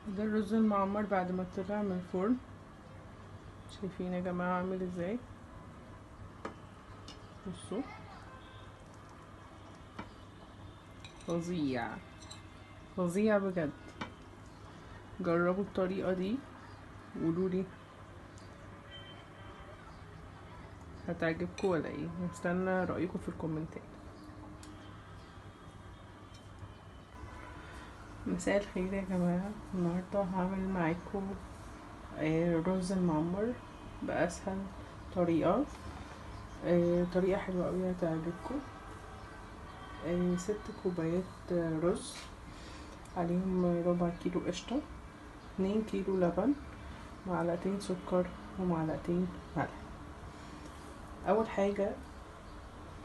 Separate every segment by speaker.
Speaker 1: ده الرز المعمر بعد ما طلع من الفرن. شايفين يا جماعة عامل ازاي؟ بصوا، فظيع فظيع بجد. جربوا الطريقة دي وقولولي هتعجبكم ولا ايه. مستنى رأيكم في الكومنتات. مساء الخير يا جماعة. النهاردة هعمل معاكم رز المعمر بأسهل طريقة. طريقة حلوة اوي هتعجبكم. 6 كوبايات رز، عليهم ربع كيلو قشطة، 2 كيلو لبن، معلقتين سكر ومعلقتين ملح. اول حاجة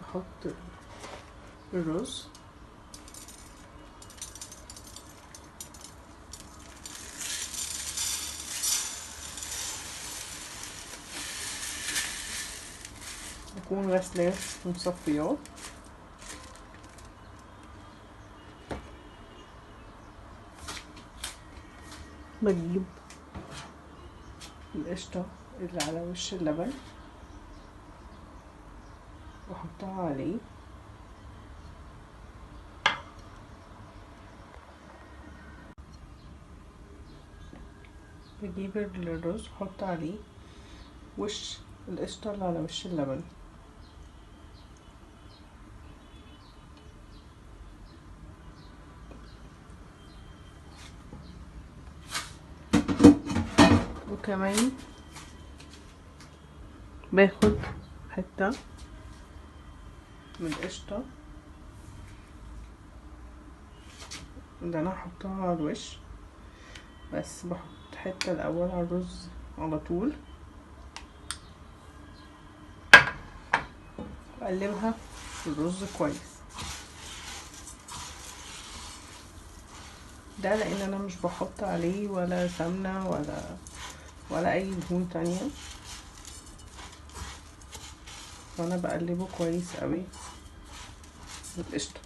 Speaker 1: بحط الرز اكون غسلاه ومصفياه. بجيب القشطة اللي على وش اللبن واحطها عليه، بجيب الرز واحط عليه وش القشطة اللي على وش اللبن، وكمان باخد حتة من القشطة اللي انا هحطها على الوش، بس بحط حتة الاول على الرز على طول، واقلبها في الرز كويس. ده لان انا مش بحط عليه ولا سمنة ولا اي دهون تانية، فانا بقلبه كويس قوي بالقشطة.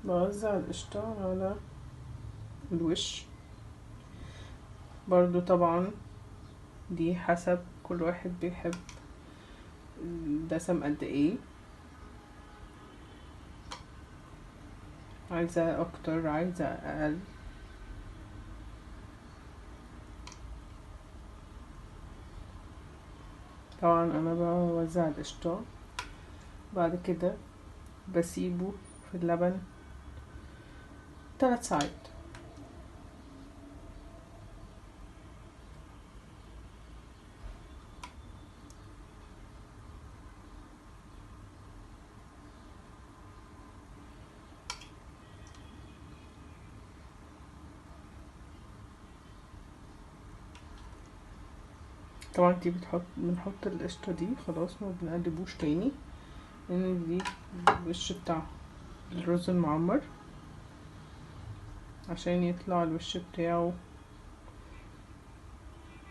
Speaker 1: بوزع القشطة على الوش برضو، طبعا دي حسب كل واحد بيحب الدسم قد ايه، عايزة اكتر عايزة اقل. طبعا انا بوزع القشطة، بعد كده بسيبه في اللبن 3 ساعات. طبعا دي بنحط القشطة دي خلاص، ما بنقلبوش تاني، لان دي الوش بتاع الرز المعمر عشان يطلع الوش بتاعه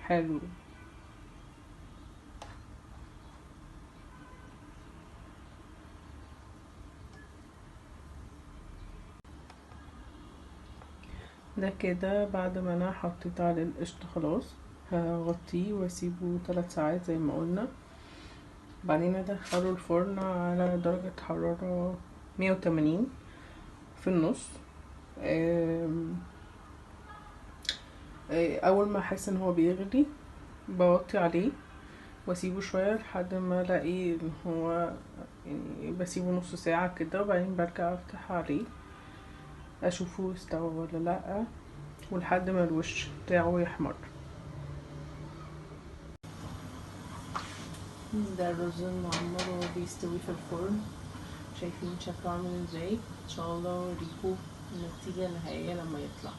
Speaker 1: حلو. ده كده بعد ما انا حطيت عليه القشطة خلاص، هغطيه واسيبه 3 ساعات زي ما قلنا. بعدين ادخله الفرن على درجة حرارة 180 في النص. اول ما احس ان هو بيغلي بوطي عليه واسيبه شوية لحد ما الاقي ان هو يعني بسيبه نص ساعة كده، وبعدين برجع افتح عليه اشوفه استوى ولا لا، ولحد ما الوش بتاعه يحمر. ده الرز المعمر وهو بيستوي في الفرن، شايفين شكله عامل ازاي. ان شاء الله اوريكم النتيجة النهائية لما يطلع.